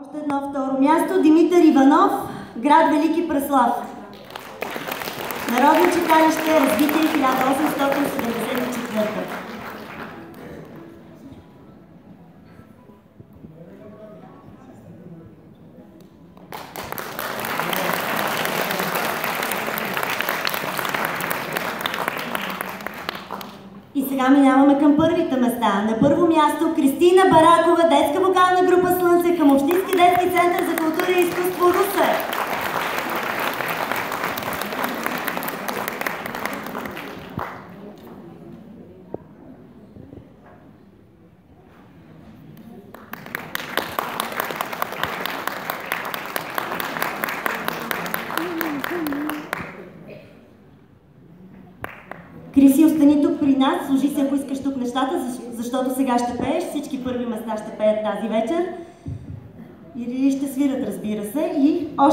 Още едно второ място. Димитър Иванов, град Велики Преслав. Народно читалище, развитие 1874. И сега минаваме към първите места. На първо място Кристина Баракова, детска вокална група Слънце към Общински детски център за култура и изкуство Русе. Криси, остани тук при нас, служи се, ако искаш тук нещата, защото сега ще пееш, всички първи места ще пеят тази вечер. Или ще свират, разбира се, и още